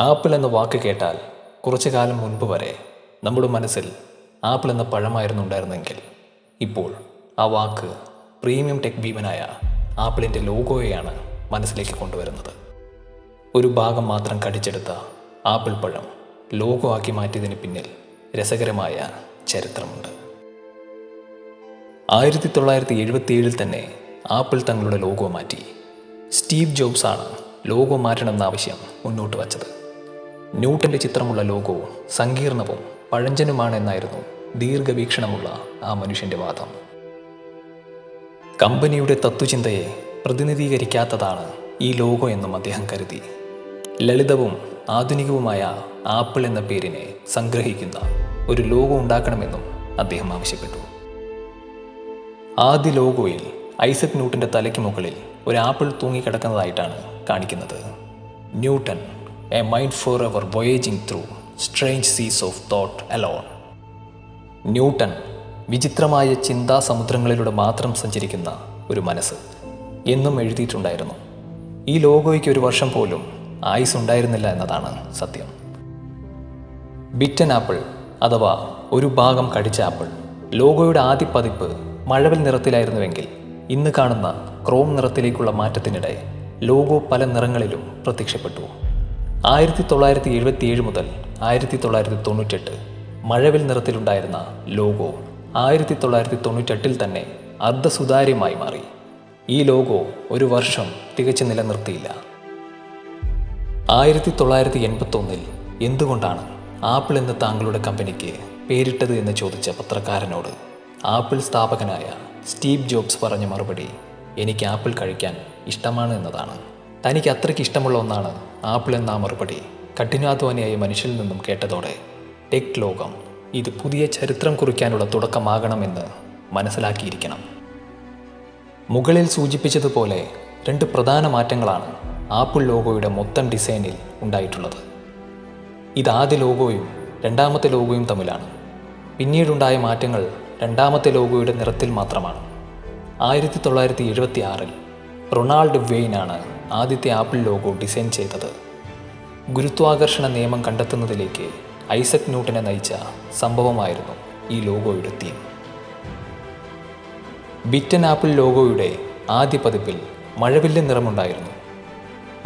Apple എന്ന വാക്ക് കേട്ടാൽ കുറച്ചു കാലം മുൻപ് വരെ നമ്മുടെ മനസ്സിൽ ആപ്പിൾ എന്ന പഴമായിരുന്നു ഉണ്ടായിരുന്നെങ്കിൽ ഇപ്പോൾ ആ വാക്ക് പ്രീമിയം ടെക് ഭീമനായ ആപ്പിളിൻ്റെ ലോഗോയെയാണ് മനസ്സിലേക്ക് കൊണ്ടുവരുന്നത്. ഒരു ഭാഗം മാത്രം കടിച്ചെടുത്ത ആപ്പിൾ പഴം ലോഗോ ആക്കി മാറ്റിയതിന് പിന്നിൽ രസകരമായ ചരിത്രമുണ്ട്. 1977 തന്നെ ആപ്പിൾ തങ്ങളുടെ ലോഗോ മാറ്റി. സ്റ്റീവ് ജോബ്സ് ആണ് ലോഗോ മാറ്റണമെന്ന ആവശ്യം മുന്നോട്ട് വച്ചത്. ന്യൂട്ടൻ്റെ ചിത്രമുള്ള ലോഗോ സങ്കീർണവും പഴഞ്ചനുമാണെന്നായിരുന്നു ദീർഘവീക്ഷണമുള്ള ആ മനുഷ്യൻ്റെ വാദം. കമ്പനിയുടെ തത്വചിന്തയെ പ്രതിനിധീകരിക്കാത്തതാണ് ഈ ലോഗോ എന്നും അദ്ദേഹം കരുതി. ലളിതവും ആധുനികവുമായ ആപ്പിൾ എന്ന പേരിനെ സംഗ്രഹിക്കുന്ന ഒരു ലോഗോ ഉണ്ടാക്കണമെന്നും അദ്ദേഹം ആവശ്യപ്പെട്ടു. ആദ്യ ലോഗോയിൽ ഐസക് ന്യൂട്ടൻ്റെ തലയ്ക്ക് മുകളിൽ ഒരു ആപ്പിൾ തൂങ്ങിക്കിടക്കുന്നതായിട്ടാണ് കാണിക്കുന്നത്. Newton, a mind for ever voyaging through strange seas of thought alone. Newton വിചിത്രമായ ചിന്താസമുദ്രങ്ങളിലൂടെ മാത്രം സഞ്ചരിക്കുന്ന ഒരു മനസ്സ് എന്നും എഴുതിയിട്ടുണ്ടായിരുന്നു. ഈ ലോഗോയ്ക്ക് ഒരു വർഷം പോലും ആയുസ് ഉണ്ടായിരുന്നില്ല എന്നതാണ് സത്യം. ബിറ്റൻ ആപ്പിൾ അഥവാ ഒരു ഭാഗം കടിച്ച ആപ്പിൾ ലോഗോയുടെ ആദ്യ പതിപ്പ് മഴവിൽ നിറത്തിലായിരുന്നുവെങ്കിൽ ഇന്ന് കാണുന്ന ക്രോം നിറത്തിലേക്കുള്ള മാറ്റത്തിനിടെ ലോഗോ പല നിറങ്ങളിലും പ്രത്യക്ഷപ്പെട്ടു. 1977 മുതൽ 1998 മഴവിൽ നിറത്തിലുണ്ടായിരുന്ന ലോഗോ 1998 തന്നെ അർദ്ധസുതാര്യമായി മാറി. ഈ ലോഗോ ഒരു വർഷം തികച്ചു നിലനിർത്തിയില്ല. 1981 എന്തുകൊണ്ടാണ് ആപ്പിൾ എന്ന താങ്കളുടെ കമ്പനിക്ക് പേരിട്ടത് എന്ന് ചോദിച്ച പത്രക്കാരനോട് ആപ്പിൾ സ്ഥാപകനായ സ്റ്റീവ് ജോബ്സ് പറഞ്ഞ മറുപടി എനിക്ക് ആപ്പിൾ കഴിക്കാൻ ഇഷ്ടമാണ് എന്നതാണ്. തനിക്ക് അത്രയ്ക്ക് ഇഷ്ടമുള്ള ഒന്നാണ് ആപ്പിൾ എന്ന മറുപടി കഠിനാധ്വാനിയായ മനുഷ്യനിൽ നിന്നും കേട്ടതോടെ ടെക് ലോകം ഇത് പുതിയ ചരിത്രം കുറിക്കാനുള്ള തുടക്കമാകണമെന്ന് മനസ്സിലാക്കിയിരിക്കണം. മുകളിൽ സൂചിപ്പിച്ചതുപോലെ 2 പ്രധാന മാറ്റങ്ങളാണ് ആപ്പിൾ ലോഗോയുടെ മൊത്തം ഡിസൈനിൽ ഉണ്ടായിട്ടുള്ളത്. ഇത് ആദ്യ ലോഗോയും രണ്ടാമത്തെ ലോഗോയും തമ്മിലാണ്. പിന്നീടുണ്ടായ മാറ്റങ്ങൾ രണ്ടാമത്തെ ലോഗോയുടെ നിറത്തിൽ മാത്രമാണ്. 1976 റൊണാൾഡ് വെയ്നാണ് ആദ്യത്തെ ആപ്പിൾ ലോഗോ ഡിസൈൻ ചെയ്തത്. ഗുരുത്വാകർഷണ നിയമം കണ്ടെത്തുന്നതിലേക്ക് ഐസക് ന്യൂട്ടനെ നയിച്ച സംഭവമായിരുന്നു ഈ ലോഗോയുടെ തീം. ബിറ്റൻ ആപ്പിൾ ലോഗോയുടെ ആദ്യ പതിപ്പിൽ മഴവില്ല് നിറമുണ്ടായിരുന്നു.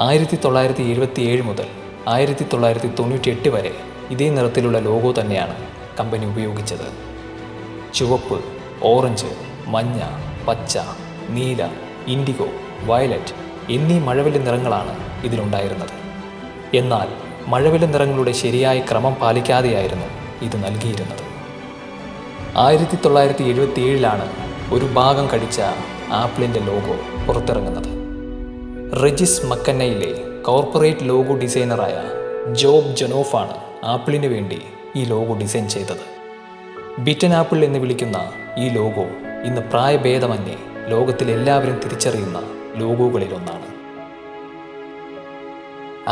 1977 മുതൽ 1998 വരെ ഇതേ നിറത്തിലുള്ള ലോഗോ തന്നെയാണ് കമ്പനി ഉപയോഗിച്ചത്. ചുവപ്പ്, ഓറഞ്ച്, മഞ്ഞ, പച്ച, നീല, ഇൻഡിഗോ, വയലറ്റ് എന്നീ മഴവില്ല് നിറങ്ങളാണ് ഇതിലുണ്ടായിരുന്നത്. എന്നാൽ മഴവില്ല് നിറങ്ങളുടെ ശരിയായ ക്രമം പാലിക്കാതെയായിരുന്നു ഇത് നൽകിയിരുന്നത്. 1977 ഒരു ഭാഗം കടിച്ച ആപ്പിളിൻ്റെ ലോഗോ പുറത്തിറങ്ങുന്നത്. റെജിസ് മക്കന്നയിലെ കോർപ്പറേറ്റ് ലോഗോ ഡിസൈനറായ ജോബ് ജനോഫാണ് ആപ്പിളിന് വേണ്ടി ഈ ലോഗോ ഡിസൈൻ ചെയ്തത്. ബിറ്റൻ ആപ്പിൾ എന്ന് വിളിക്കുന്ന ഈ ലോഗോ ഇന്ന് പ്രായഭേദമന്യേ ലോകത്തിലെല്ലാവരും തിരിച്ചറിയുന്ന ലോഗോകളിലൊന്നാണ്.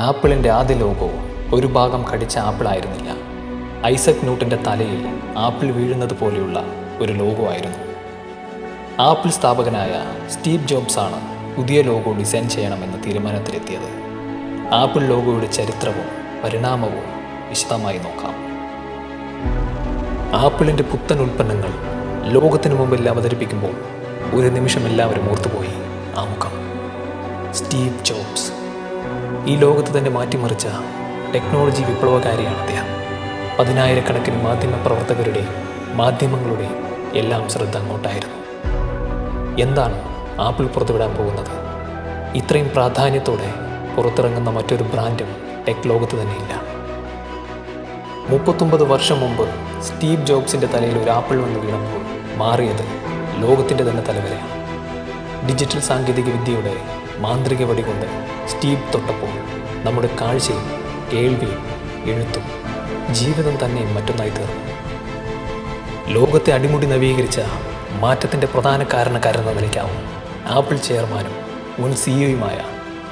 ആപ്പിളിൻ്റെ ആദ്യ ലോഗോ ഒരു ഭാഗം കടിച്ച ആപ്പിൾ ആയിരുന്നില്ല. ഐസക് ന്യൂട്ടൻ്റെ തലയിൽ ആപ്പിൾ വീഴുന്നത് പോലെയുള്ള ഒരു ലോഗോ ആയിരുന്നു. ആപ്പിൾ സ്ഥാപകനായ സ്റ്റീവ് ജോബ്സ് ആണ് പുതിയ ലോഗോ ഡിസൈൻ ചെയ്യണമെന്ന തീരുമാനത്തിലെത്തിയത്. ആപ്പിൾ ലോഗോയുടെ ചരിത്രവും പരിണാമവും വിശദമായി നോക്കാം. ആപ്പിളിൻ്റെ പുത്തൻ ഉൽപ്പന്നങ്ങൾ ലോകത്തിനു മുമ്പിൽ അവതരിപ്പിക്കുമ്പോൾ ഒരു നിമിഷം എല്ലാവരും ഓർത്തുപോയി ആ മുഖം. സ്റ്റീവ് ജോബ്സ് ഈ ലോകത്ത് തന്നെ മാറ്റിമറിച്ച ടെക്നോളജി വിപ്ലവകാരിയാണ് അദ്ദേഹം. 10,000-കണക്കിന് മാധ്യമപ്രവർത്തകരുടെയും മാധ്യമങ്ങളുടെയും എല്ലാം ശ്രദ്ധ അങ്ങോട്ടായിരുന്നു. എന്താണ് ആപ്പിൾ പുറത്തുവിടാൻ പോകുന്നത്? ഇത്രയും പ്രാധാന്യത്തോടെ പുറത്തിറങ്ങുന്ന മറ്റൊരു ബ്രാൻഡും ടെക് ലോകത്ത് തന്നെയില്ല. 39 വർഷം മുമ്പ് സ്റ്റീവ് ജോബ്സിൻ്റെ തലയിൽ ഒരു ആപ്പിൾ വന്ന് വീണപ്പോൾ മാറിയത് ലോകത്തിൻ്റെ തന്നെ തലവരെയാണ്. ഡിജിറ്റൽ സാങ്കേതിക വിദ്യയുടെ മാന്ത്രിക വടി കൊണ്ട് സ്റ്റീവ് തൊട്ടപ്പോൾ നമ്മുടെ കാഴ്ചയും കേൾവിയും എഴുത്തും ജീവിതം തന്നെ മറ്റൊന്നായി തീർന്നു. ലോകത്തെ അടിമുടി നവീകരിച്ച മാറ്റത്തിൻ്റെ പ്രധാന കാരണക്കാരെന്ന നിലയ്ക്കാവും ആപ്പിൾ ചെയർമാനും മുൻ സിഇഒയുമായ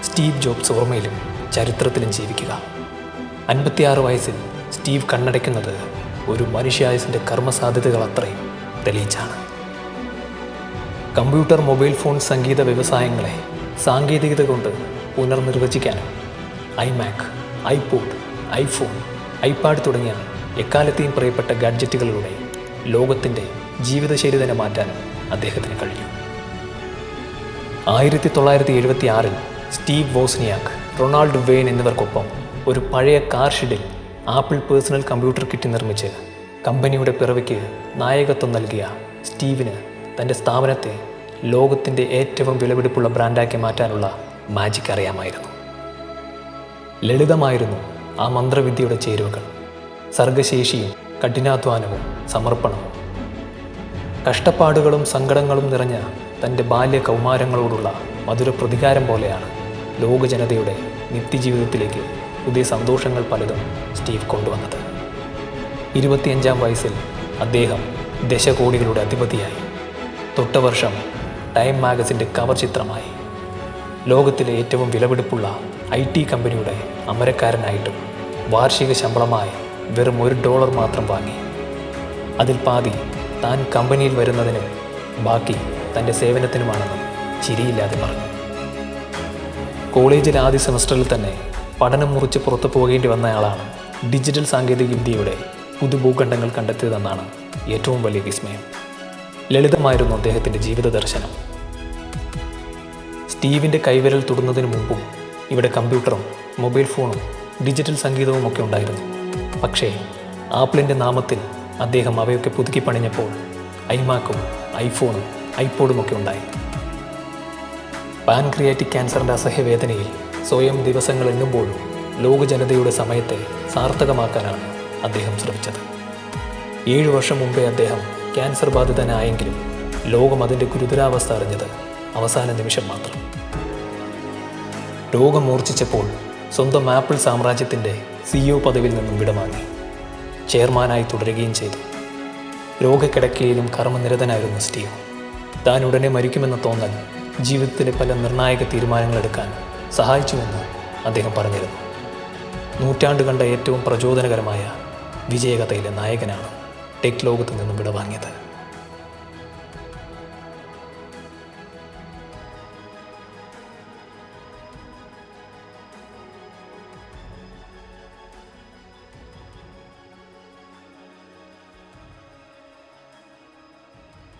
സ്റ്റീവ് ജോബ്സ് ഓർമ്മയിലും ചരിത്രത്തിലും ജീവിക്കുക. 56 വയസ്സിൽ സ്റ്റീവ് കണ്ണടയ്ക്കുന്നത് ഒരു മനുഷ്യായുസിൻ്റെ കർമ്മസാധ്യതകൾ അത്രയും തെളിയിച്ചാണ്. കമ്പ്യൂട്ടർ, മൊബൈൽ ഫോൺ, സംഗീത വ്യവസായങ്ങളെ സാങ്കേതികത കൊണ്ട് പുനർനിർവചിക്കാനും ഐമാക്, ഐപോഡ്, ഐഫോൺ, ഐപാഡ് തുടങ്ങിയ എക്കാലത്തെയും പ്രിയപ്പെട്ട ഗാഡ്ജറ്റുകളിലൂടെ ലോകത്തിൻ്റെ ജീവിതശൈലി തന്നെ മാറ്റാൻ അദ്ദേഹത്തിന് കഴിഞ്ഞു. 1976 സ്റ്റീവ് വോസ്നിയാക്ക്, റൊണാൾഡ് വെയ്ൻ എന്നിവർക്കൊപ്പം ഒരു പഴയ കാർ ഷെഡിൽ ആപ്പിൾ പേഴ്സണൽ കമ്പ്യൂട്ടർ കിറ്റ് നിർമ്മിച്ച് കമ്പനിയുടെ പിറവിക്ക് നായകത്വം നൽകിയ സ്റ്റീവിന് തൻ്റെ സ്ഥാപനത്തെ ലോകത്തിൻ്റെ ഏറ്റവും വിലപിടിപ്പുള്ള ബ്രാൻഡാക്കി മാറ്റാനുള്ള മാജിക് അറിയാമായിരുന്നു. ലളിതമായിരുന്നു ആ മന്ത്രവിദ്യയുടെ ചേരുവകൾ. സർഗശേഷിയും കഠിനാധ്വാനവും സമർപ്പണവും. കഷ്ടപ്പാടുകളും സങ്കടങ്ങളും നിറഞ്ഞ തൻ്റെ ബാല്യ കൗമാരങ്ങളോടുള്ള മധുര പ്രതികാരം പോലെയാണ് ലോക ജനതയുടെ നിത്യജീവിതത്തിലേക്ക് പുതിയ സന്തോഷങ്ങൾ പലതും സ്റ്റീവ് കൊണ്ടുവന്നത്. 25-ാം വയസ്സിൽ അദ്ദേഹം ദശകോടികളുടെ അധിപതിയായി. തൊട്ട വർഷം ടൈം മാഗസിൻ്റെ കവർ ചിത്രമായി. ലോകത്തിലെ ഏറ്റവും വിലപിടിപ്പുള്ള IT കമ്പനിയുടെ അമരക്കാരനായിട്ടും വാർഷിക ശമ്പളമായി വെറും $1 മാത്രം വാങ്ങി. അതിൽ പാതി താൻ കമ്പനിയിൽ വരുന്നതിനും ബാക്കി തൻ്റെ സേവനത്തിനുമാണെന്നും ചിരിയില്ലാതെ പറഞ്ഞു. കോളേജിൽ ആദ്യ സെമസ്റ്ററിൽ തന്നെ പഠനം മുറിച്ച് പുറത്തു പോകേണ്ടി വന്നയാളാണ് ഡിജിറ്റൽ സാങ്കേതികവിദ്യയുടെ പുതുഭൂഖണ്ഡങ്ങൾ കണ്ടെത്തിയതെന്നാണ് ഏറ്റവും വലിയ വിസ്മയം. ലളിതമായിരുന്നു അദ്ദേഹത്തിൻ്റെ ജീവിത ദർശനം. സ്റ്റീവിൻ്റെ കൈവിരൽ തൊടുന്നതിന് മുമ്പും ഇവിടെ കമ്പ്യൂട്ടറും മൊബൈൽ ഫോണും ഡിജിറ്റൽ സംഗീതവും ഒക്കെ ഉണ്ടായിരുന്നു. പക്ഷേ ആപ്പിളിൻ്റെ നാമത്തിൽ അദ്ദേഹം അവയൊക്കെ പുതുക്കി പണിഞ്ഞപ്പോൾ ഐമാക്കും ഐഫോണും ഐപോഡുമൊക്കെ ഉണ്ടായി. പാൻക്രിയാറ്റിക് ക്യാൻസറിൻ്റെ അസഹ്യവേദനയിൽ സ്വയം ദിവസങ്ങൾ എണ്ണുമ്പോഴും ലോക ജനതയുടെ സമയത്തെ സാർത്ഥകമാക്കാനാണ് അദ്ദേഹം ശ്രമിച്ചത്. 7 വർഷം മുമ്പേ അദ്ദേഹം ക്യാൻസർ ബാധിതനായെങ്കിലും ലോകം അതിൻ്റെ ഗുരുതരാവസ്ഥ അറിഞ്ഞത് അവസാന നിമിഷം മാത്രം. രോഗം മൂർച്ഛിച്ചപ്പോൾ സ്വന്തം ആപ്പിൾ സാമ്രാജ്യത്തിൻ്റെ CEO പദവിയിൽ നിന്നും വിടവാങ്ങി. ചെയർമാനായി തുടരുകയും ചെയ്തു. രോഗക്കിടക്കയിലും കർമ്മനിരതനായിരുന്നു സ്റ്റീവ്. താൻ ഉടനെ മരിക്കുമെന്ന തോന്നൽ ജീവിതത്തിലെ പല നിർണായക തീരുമാനങ്ങളെടുക്കാൻ സഹായിച്ചുവെന്ന് അദ്ദേഹം പറഞ്ഞിരുന്നു. നൂറ്റാണ്ട് കണ്ട ഏറ്റവും പ്രചോദനകരമായ വിജയകഥയിലെ നായകനാണ് ടെക് ലോകത്ത് നിന്നും വിടവാങ്ങിയത്.